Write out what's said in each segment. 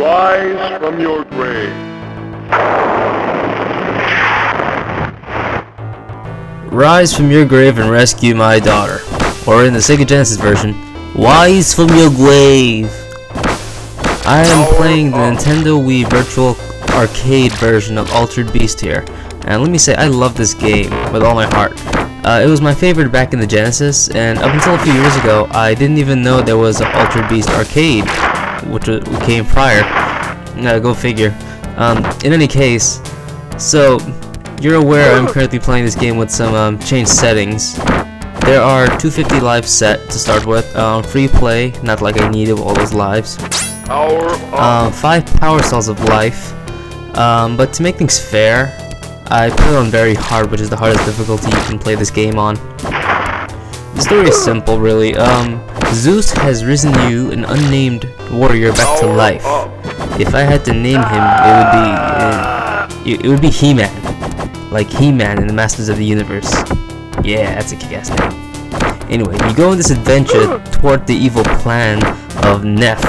Rise from your grave. Rise from your grave and rescue my daughter. Or in the Sega Genesis version, Rise from your grave. I am playing the Nintendo Wii Virtual Arcade version of Altered Beast here. And let me say, I love this game with all my heart. It was my favorite back in the Genesis, and up until a few years ago, I didn't even know there was an Altered Beast Arcade, which came prior. Go figure. In any case, so you're aware I'm currently playing this game with some changed settings. There are 250 lives set to start with, free play, not like I needed all those lives. 5 power cells of life, but to make things fair, I put it on very hard, which is the hardest difficulty you can play this game on. The story is simple, really. Zeus has risen you, an unnamed warrior, back to life. If I had to name him, it would be He-Man, like He-Man in the Masters of the Universe. Yeah, that's a kick-ass name. Anyway, you go on this adventure toward the evil plan of Neph,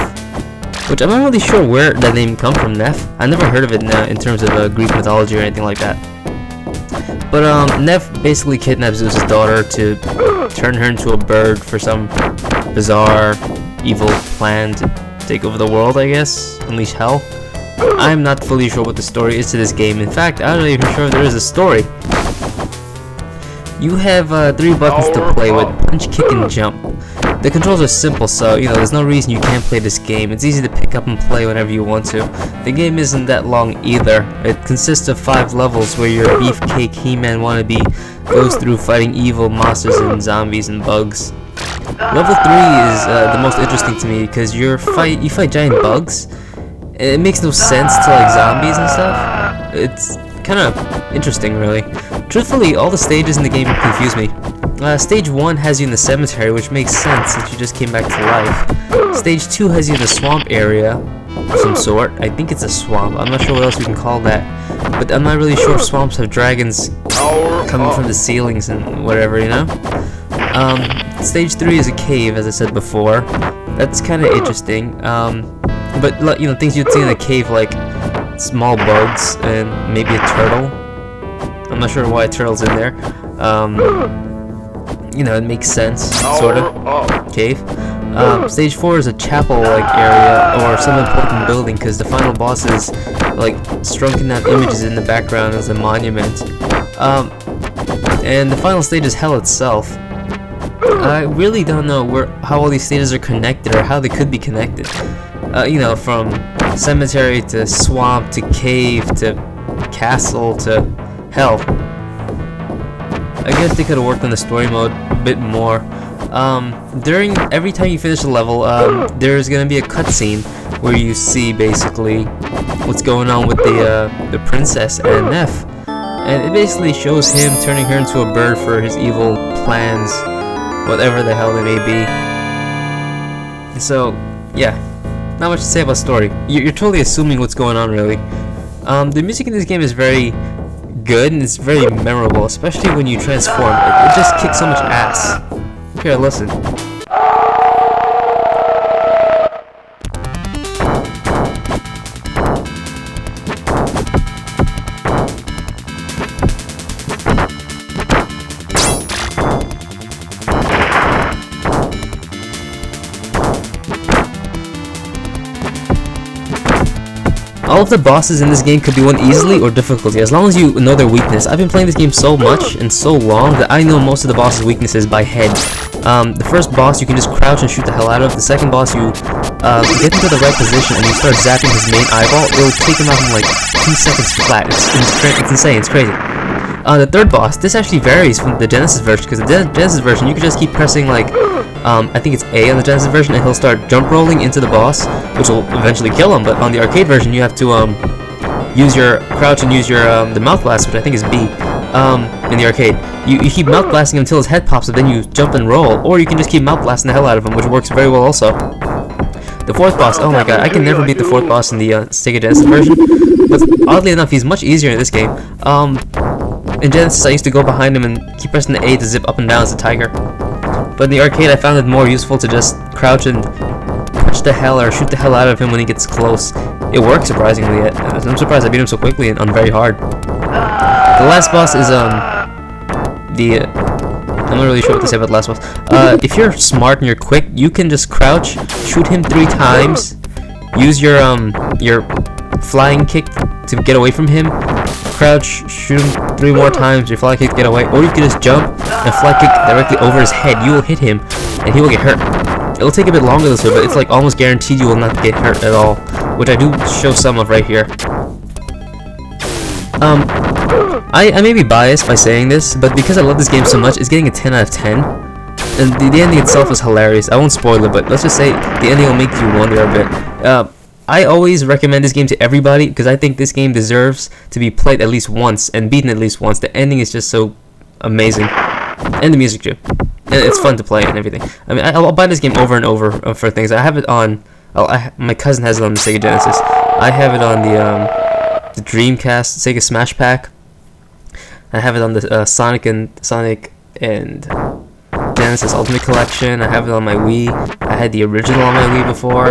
which I'm not really sure where that name comes from, Neph. I never heard of it in terms of Greek mythology or anything like that. But Neph basically kidnaps Zeus' daughter to turn her into a bird for some bizarre evil plan to take over the world, I guess, unleash hell. I'm not fully sure what the story is to this game. In fact, I'm not even sure if there is a story. You have 3 buttons to play with: punch, kick, and jump. The controls are simple, so there's no reason you can't play this game. It's easy to pick up and play whenever you want to. The game isn't that long either. It consists of 5 levels where your beefcake He-Man wannabe goes through fighting evil monsters and zombies and bugs. Level 3 is the most interesting to me because you fight giant bugs. It makes no sense to like zombies and stuff. It's kind of interesting, really. Truthfully, all the stages in the game confuse me. Stage 1 has you in the cemetery, which makes sense since you just came back to life. Stage 2 has you in the swamp area of some sort. I think it's a swamp. I'm not sure what else we can call that. But I'm not really sure if swamps have dragons coming from the ceilings and whatever, Stage 3 is a cave, as I said before. That's kind of interesting. But things you'd see in a cave like small bugs and maybe a turtle. I'm not sure why a turtle's in there. It makes sense, sort of. Cave. Stage 4 is a chapel-like area or some important building because the final boss is like shrunken down images in the background as a monument. And the final stage is hell itself. I really don't know how all these stages are connected or how they could be connected. From cemetery to swamp to cave to castle to hell. I guess they could have worked on the story mode a bit more. Every time you finish a level, there's gonna be a cutscene where you see basically what's going on with the princess and Neph, and it basically shows him turning her into a bird for his evil plans, whatever the hell they may be. So yeah, not much to say about story. You're totally assuming what's going on, really. The music in this game is very good and it's very memorable, especially when you transform. It just kicks so much ass. Here, listen. All of the bosses in this game could be won easily or difficulty, as long as you know their weakness. I've been playing this game so much and so long that I know most of the boss's weaknesses by head. The first boss you can just crouch and shoot the hell out of. The second boss you get into the right position and you start zapping his main eyeball. It'll take him out in like 2 seconds flat. It's insane, it's crazy. The third boss, this actually varies from the Genesis version, because the Genesis version you can just keep pressing like I think it's A on the Genesis version, and he'll start jump rolling into the boss, which will eventually kill him. But on the arcade version, you have to use your crouch and use your the mouth blast, which I think is B. In the arcade, you keep mouth blasting him until his head pops up, then you jump and roll, or you can just keep mouth blasting the hell out of him, which works very well also. The fourth boss, oh my god, I can never beat the fourth boss in the Sega Genesis version, but oddly enough, he's much easier in this game. In Genesis, I used to go behind him and keep pressing the A to zip up and down as a tiger. But in the arcade, I found it more useful to just crouch and punch the hell or shoot the hell out of him when he gets close. it works surprisingly. I'm surprised I beat him so quickly and on very hard. The last boss is I'm not really sure what to say about the last boss. If you're smart and you're quick, you can just crouch, shoot him 3 times, use your flying kick to get away from him, crouch, shoot him 3 more times, your fly kick to get away, or you can just jump and fly kick directly over his head. You will hit him and he will get hurt. It'll take a bit longer this way, but it's like almost guaranteed you will not get hurt at all, which I do show some of right here. I may be biased by saying this, but because I love this game so much, it's getting a 10 out of 10. And the ending itself is hilarious. I won't spoil it, but let's just say the ending will make you wonder a bit. I always recommend this game to everybody because I think this game deserves to be played at least once and beaten at least once. The ending is just so amazing, and the music too. And it's fun to play and everything. I mean, I'll buy this game over and over for things. I have it on. My cousin has it on the Sega Genesis. I have it on the Dreamcast Sega Smash Pack. I have it on the Sonic and Genesis Ultimate Collection. I have it on my Wii. I had the original on my Wii before.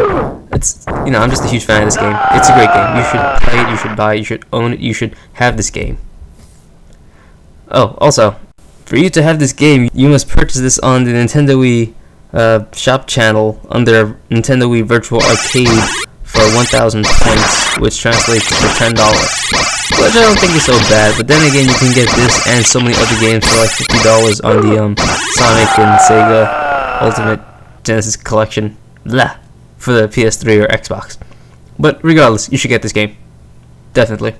It's, you know, I'm just a huge fan of this game. It's a great game. You should play it. You should buy it. You should own it. You should have this game. Oh, also, for you to have this game, you must purchase this on the Nintendo Wii shop channel under Nintendo Wii Virtual Arcade for 1,000 points, which translates to $10. Which I don't think is so bad, but then again, you can get this and so many other games for like $50 on the Sonic and Sega Ultimate Genesis Collection for the PS3 or Xbox. But regardless, you should get this game. Definitely.